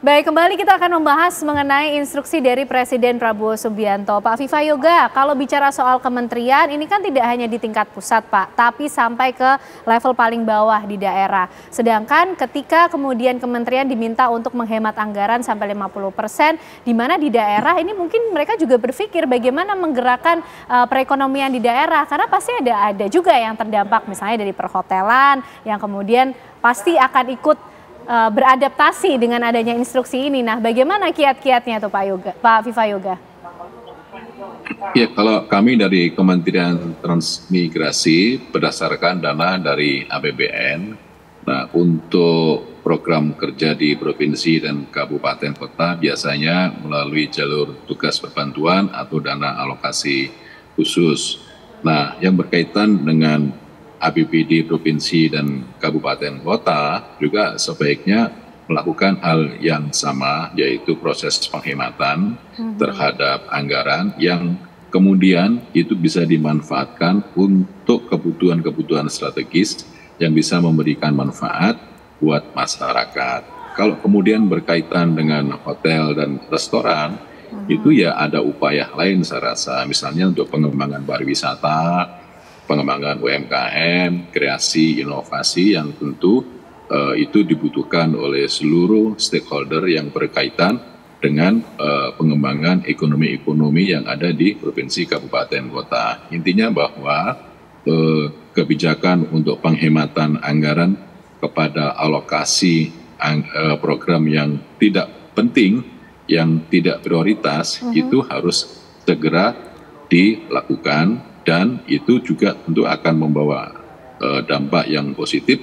Baik, kembali kita akan membahas mengenai instruksi dari Presiden Prabowo Subianto. Pak Vivayoga, kalau bicara soal kementerian, ini kan tidak hanya di tingkat pusat, Pak, tapi sampai ke level paling bawah di daerah. Sedangkan ketika kemudian kementerian diminta untuk menghemat anggaran sampai 50%, di mana di daerah ini mungkin mereka juga berpikir bagaimana menggerakkan perekonomian di daerah, karena pasti ada juga yang terdampak, misalnya dari perhotelan, yang kemudian pasti akan ikut beradaptasi dengan adanya instruksi ini. Nah, bagaimana kiat-kiatnya tuh Pak Vivayoga? Ya, kalau kami dari Kementerian Transmigrasi berdasarkan dana dari APBN, nah untuk program kerja di provinsi dan kabupaten kota biasanya melalui jalur tugas perbantuan atau dana alokasi khusus. Nah, yang berkaitan dengan APBD provinsi dan kabupaten kota juga sebaiknya melakukan hal yang sama, yaitu proses penghematan terhadap anggaran yang kemudian itu bisa dimanfaatkan untuk kebutuhan-kebutuhan strategis yang bisa memberikan manfaat buat masyarakat. Kalau kemudian berkaitan dengan hotel dan restoran, itu ya ada upaya lain saya rasa, misalnya untuk pengembangan pariwisata, pengembangan UMKM, kreasi, inovasi yang tentu itu dibutuhkan oleh seluruh stakeholder yang berkaitan dengan pengembangan ekonomi-ekonomi yang ada di provinsi, kabupaten, kota. Intinya bahwa kebijakan untuk penghematan anggaran kepada alokasi program yang tidak penting, yang tidak prioritas, itu harus segera dilakukan. Dan itu juga tentu akan membawa dampak yang positif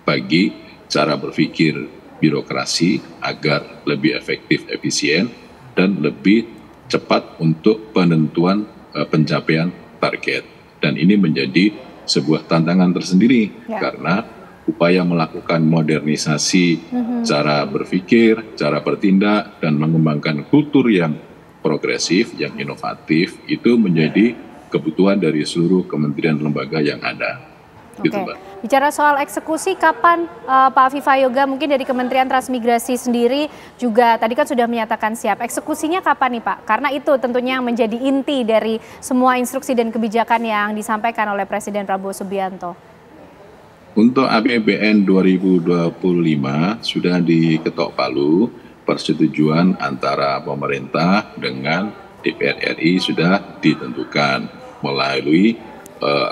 bagi cara berpikir birokrasi agar lebih efektif, efisien, dan lebih cepat untuk penentuan pencapaian target. Dan ini menjadi sebuah tantangan tersendiri karena upaya melakukan modernisasi cara berpikir, cara bertindak, dan mengembangkan kultur yang progresif, yang inovatif, itu menjadi kebutuhan dari seluruh kementerian lembaga yang ada. Oke. Gitu, Mbak. Bicara soal eksekusi, kapan Pak Vivayoga mungkin dari Kementerian Transmigrasi sendiri juga tadi kan sudah menyatakan siap. Eksekusinya kapan nih Pak? Karena itu tentunya yang menjadi inti dari semua instruksi dan kebijakan yang disampaikan oleh Presiden Prabowo Subianto. Untuk APBN 2025 sudah diketok palu persetujuan antara pemerintah dengan DPR RI sudah ditentukan melalui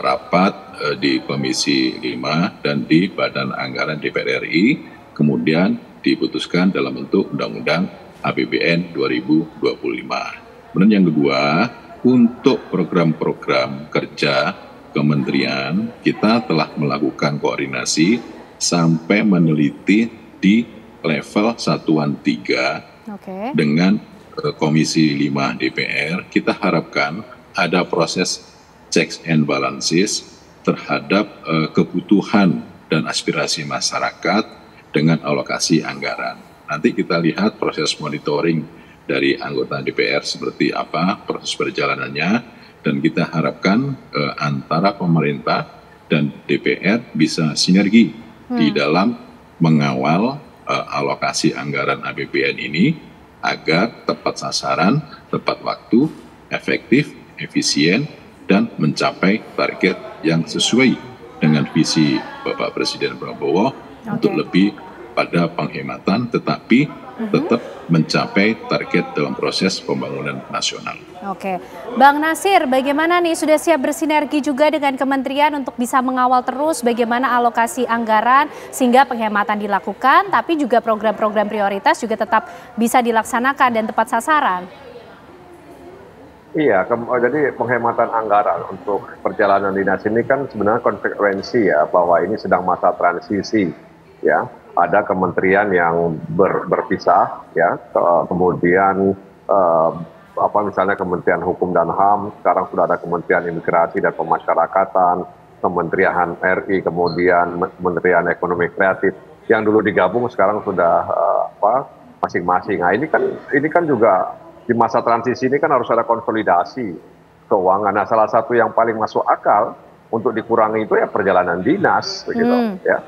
rapat di Komisi 5 dan di Badan Anggaran DPR RI, kemudian diputuskan dalam bentuk Undang-Undang APBN 2025. Kemudian yang kedua, untuk program-program kerja kementerian, kita telah melakukan koordinasi sampai meneliti di level satuan 3 dengan Komisi 5 DPR. Kita harapkan ada proses checks and balances terhadap kebutuhan dan aspirasi masyarakat dengan alokasi anggaran. Nanti kita lihat proses monitoring dari anggota DPR seperti apa proses perjalanannya, dan kita harapkan antara pemerintah dan DPR bisa sinergi di dalam mengawal alokasi anggaran APBN ini agar tepat sasaran, tepat waktu, efektif, efisien, dan mencapai target yang sesuai dengan visi Bapak Presiden Prabowo untuk lebih pada penghematan, tetapi tetap mencapai target dalam proses pembangunan nasional. Oke, Bang Nasir, bagaimana nih sudah siap bersinergi juga dengan kementerian untuk bisa mengawal terus bagaimana alokasi anggaran sehingga penghematan dilakukan, tapi juga program-program prioritas juga tetap bisa dilaksanakan dan tepat sasaran? Iya, jadi penghematan anggaran untuk perjalanan dinas ini kan sebenarnya konsekuensi ya bahwa ini sedang masa transisi ya. Ada kementerian yang berpisah ya, kemudian misalnya Kementerian Hukum dan HAM, sekarang sudah ada Kementerian Imigrasi dan Pemasyarakatan, Kementerian RI, kemudian Kementerian Ekonomi Kreatif yang dulu digabung sekarang sudah masing-masing. Nah, ini kan juga di masa transisi ini kan harus ada konsolidasi keuangan. Nah, salah satu yang paling masuk akal untuk dikurangi itu ya perjalanan dinas, begitu ya,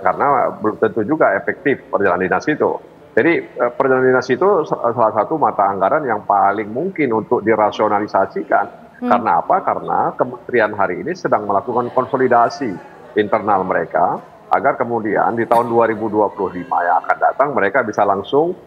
karena belum tentu juga efektif perjalanan dinas itu. Jadi perjalanan dinas itu salah satu mata anggaran yang paling mungkin untuk dirasionalisasikan. Karena apa? Karena kementerian hari ini sedang melakukan konsolidasi internal mereka agar kemudian di tahun 2025 yang akan datang mereka bisa langsung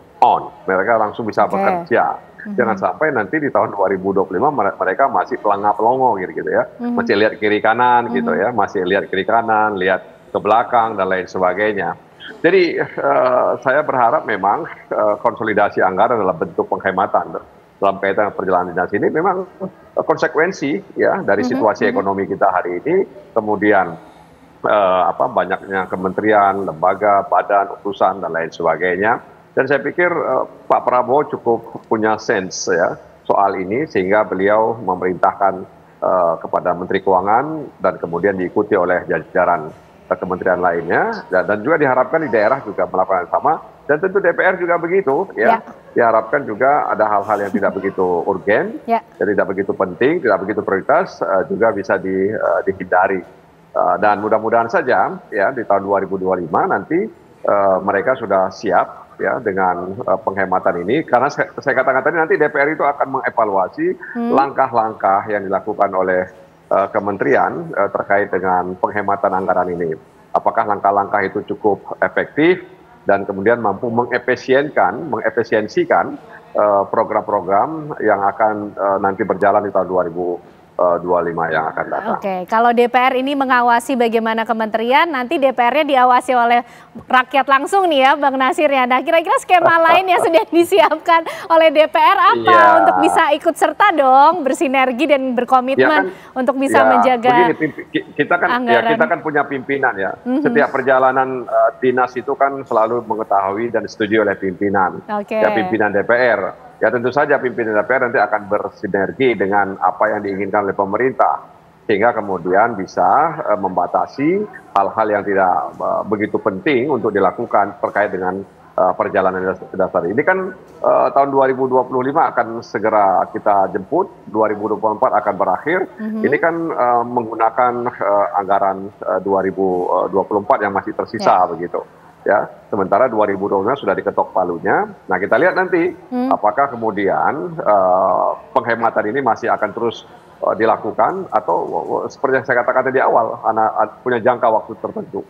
mereka langsung bisa bekerja. Jangan sampai nanti di tahun 2025 mereka masih pelongo gitu ya, masih lihat kiri kanan gitu ya, masih lihat kiri kanan, lihat ke belakang dan lain sebagainya. Jadi saya berharap memang konsolidasi anggaran dalam bentuk penghematan dalam kaitan perjalanan dinas ini memang konsekuensi ya dari situasi ekonomi kita hari ini, kemudian banyaknya kementerian, lembaga, badan, utusan dan lain sebagainya. Dan saya pikir Pak Prabowo cukup punya sense ya soal ini sehingga beliau memerintahkan kepada Menteri Keuangan dan kemudian diikuti oleh jajaran kementerian lainnya dan juga diharapkan di daerah juga melakukan yang sama dan tentu DPR juga begitu ya. Diharapkan juga ada hal-hal yang tidak begitu urgen, tidak begitu penting, tidak begitu prioritas juga bisa dihindari dan mudah-mudahan saja ya di tahun 2025 nanti mereka sudah siap ya dengan penghematan ini karena saya katakan tadi nanti DPR itu akan mengevaluasi langkah-langkah yang dilakukan oleh kementerian terkait dengan penghematan anggaran ini. Apakah langkah-langkah itu cukup efektif dan kemudian mampu mengefisiensikan program-program yang akan nanti berjalan di tahun 2025 yang akan datang. Oke, kalau DPR ini mengawasi bagaimana kementerian, nanti DPR-nya diawasi oleh rakyat langsung nih ya Bang Nasir ya. Nah kira-kira skema lain yang sudah disiapkan oleh DPR apa untuk bisa ikut serta dong, bersinergi dan berkomitmen untuk bisa menjaga anggaran. Kita kan punya pimpinan ya. Setiap perjalanan dinas itu kan selalu mengetahui dan disetujui oleh pimpinan. Ya pimpinan DPR. Ya tentu saja pimpinan DPR nanti akan bersinergi dengan apa yang diinginkan oleh pemerintah. Sehingga kemudian bisa membatasi hal-hal yang tidak begitu penting untuk dilakukan terkait dengan perjalanan dasar. Ini kan tahun 2025 akan segera kita jemput, 2024 akan berakhir. Ini kan menggunakan anggaran 2024 yang masih tersisa begitu. Ya, sementara 2020 sudah diketok palunya. Nah, kita lihat nanti apakah kemudian penghematan ini masih akan terus dilakukan atau seperti yang saya katakan tadi awal, punya jangka waktu tertentu.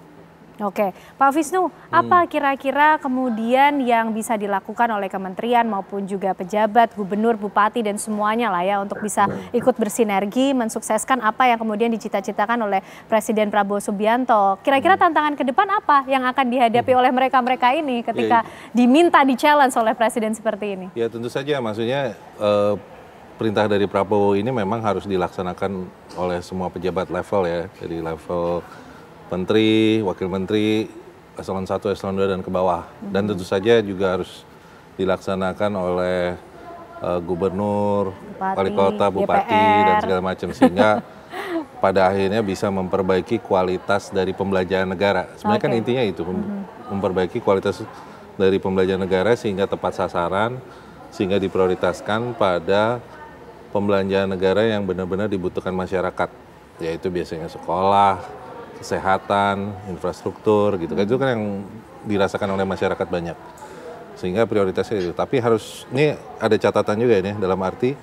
Oke, Pak Visnu, apa kira-kira kemudian yang bisa dilakukan oleh kementerian maupun juga pejabat, gubernur, bupati dan semuanya lah ya untuk bisa ikut bersinergi mensukseskan apa yang kemudian dicita-citakan oleh Presiden Prabowo Subianto. Kira-kira tantangan ke depan apa yang akan dihadapi oleh mereka-mereka ini ketika diminta di-challenge oleh Presiden seperti ini? Ya tentu saja, maksudnya perintah dari Prabowo ini memang harus dilaksanakan oleh semua pejabat level ya, dari level menteri, wakil menteri, eselon 1, eselon 2 dan ke bawah. Dan tentu saja juga harus dilaksanakan oleh gubernur, wali kota, bupati dan segala macam sehingga pada akhirnya bisa memperbaiki kualitas dari pembelanjaan negara. Sebenarnya kan intinya itu, memperbaiki kualitas dari pembelanjaan negara sehingga tepat sasaran, sehingga diprioritaskan pada pembelanjaan negara yang benar-benar dibutuhkan masyarakat, yaitu biasanya sekolah, kesehatan, infrastruktur gitu kan, itu kan yang dirasakan oleh masyarakat banyak, sehingga prioritasnya itu. Tapi harus, ini ada catatan juga ini dalam arti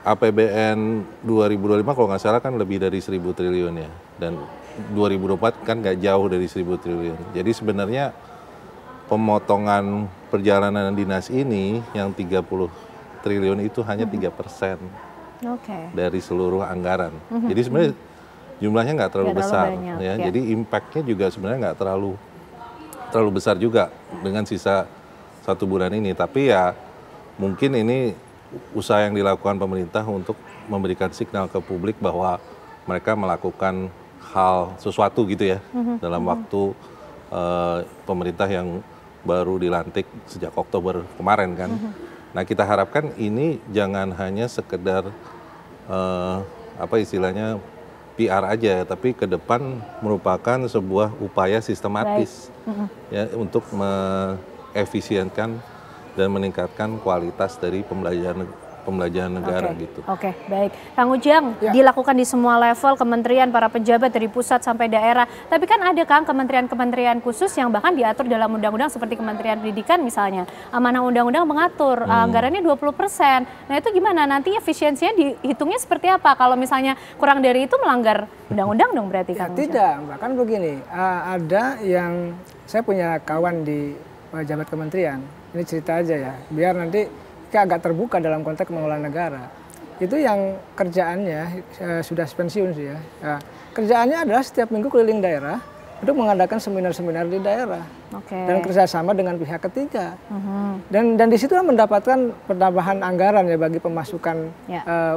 APBN 2025 kalau nggak salah kan lebih dari 1.000 triliun ya, dan 2024 kan nggak jauh dari 1.000 triliun. Jadi sebenarnya pemotongan perjalanan dinas ini yang 30 triliun itu hanya 3% dari seluruh anggaran. Jadi sebenarnya jumlahnya nggak terlalu besar, ya. Jadi impact-nya juga sebenarnya nggak terlalu besar juga dengan sisa 1 bulan ini. Tapi ya mungkin ini usaha yang dilakukan pemerintah untuk memberikan signal ke publik bahwa mereka melakukan hal sesuatu gitu ya dalam waktu pemerintah yang baru dilantik sejak Oktober kemarin kan. Nah kita harapkan ini jangan hanya sekedar apa istilahnya PR aja, tapi ke depan merupakan sebuah upaya sistematis ya untuk mengefisienkan dan meningkatkan kualitas dari pembelajaran negara gitu. Oke, baik. Kang Ujang, dilakukan di semua level kementerian, para pejabat dari pusat sampai daerah. Tapi kan ada Kang kementerian-kementerian khusus yang bahkan diatur dalam undang-undang seperti Kementerian Pendidikan misalnya. Amanah undang-undang mengatur anggarannya 20%. Nah itu gimana? Nanti efisiensinya dihitungnya seperti apa? Kalau misalnya kurang dari itu melanggar undang-undang dong berarti Kang Ujang? Tidak, bahkan begini, ada yang saya punya kawan di pejabat kementerian, ini cerita aja ya, biar nanti agak terbuka dalam konteks mengelola negara. Itu yang kerjaannya sudah pensiun sih ya. Kerjaannya adalah setiap minggu keliling daerah untuk mengadakan seminar-seminar di daerah dan kerjasama dengan pihak ketiga. Dan di situ mendapatkan penambahan anggaran ya bagi pemasukan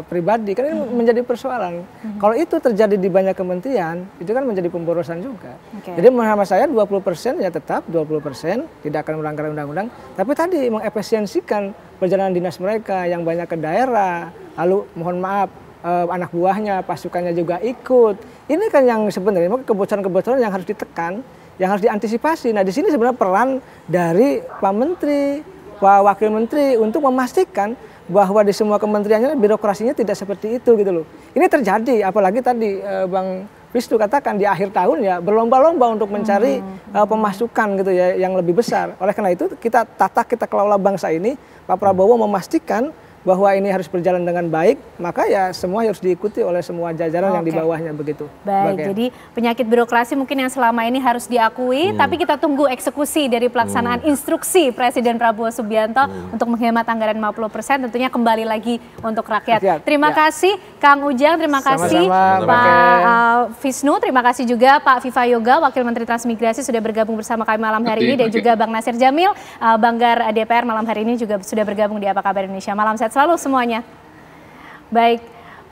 pribadi. Kan ini menjadi persoalan. Kalau itu terjadi di banyak kementerian, itu kan menjadi pemborosan juga. Jadi menurut saya 20% ya tetap 20%, tidak akan melanggar undang-undang. Tapi tadi mengefisiensikan perjalanan dinas mereka yang banyak ke daerah, lalu mohon maaf anak buahnya, pasukannya juga ikut. Ini kan yang sebenarnya kebocoran-kebocoran yang harus ditekan, yang harus diantisipasi. Nah di sini sebenarnya peran dari Pak Menteri, Pak Wakil Menteri untuk memastikan bahwa di semua kementeriannya birokrasinya tidak seperti itu gitu loh. Ini terjadi, apalagi tadi Bang Wisnu katakan di akhir tahun ya berlomba-lomba untuk mencari pemasukan gitu ya yang lebih besar. Oleh karena itu kita tata, kita kelola bangsa ini, Pak Prabowo memastikan bahwa ini harus berjalan dengan baik, maka ya semua harus diikuti oleh semua jajaran yang di bawahnya begitu. Baik, jadi penyakit birokrasi mungkin yang selama ini harus diakui, tapi kita tunggu eksekusi dari pelaksanaan instruksi Presiden Prabowo Subianto untuk menghemat anggaran 50%, tentunya kembali lagi untuk rakyat. Terima kasih Kang Ujang, terima kasih Pak Wisnu, terima kasih juga Pak Viva Yoga, Wakil Menteri Transmigrasi sudah bergabung bersama kami malam hari ini, dan juga Bang Nasir Jamil, Banggar DPR malam hari ini juga sudah bergabung di Apa Kabar Indonesia. Malam sehat selalu semuanya. Baik.